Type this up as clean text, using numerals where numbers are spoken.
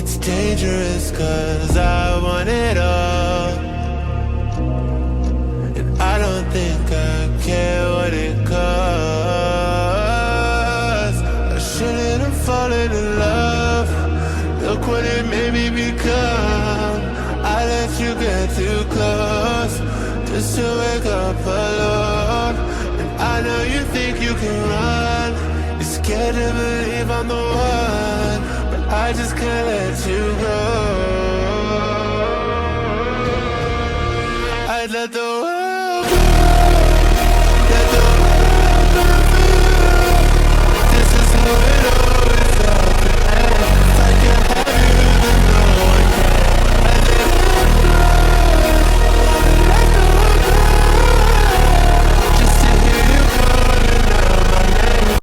It's dangerous cause I want it all, and I don't think I care what it costs. I shouldn't have fallen in love. Look what it made me become. I let you get too close just to wake up alone. And I know you think you can run. You're scared to believe I'm the one, but I just can't let you go. I'd let the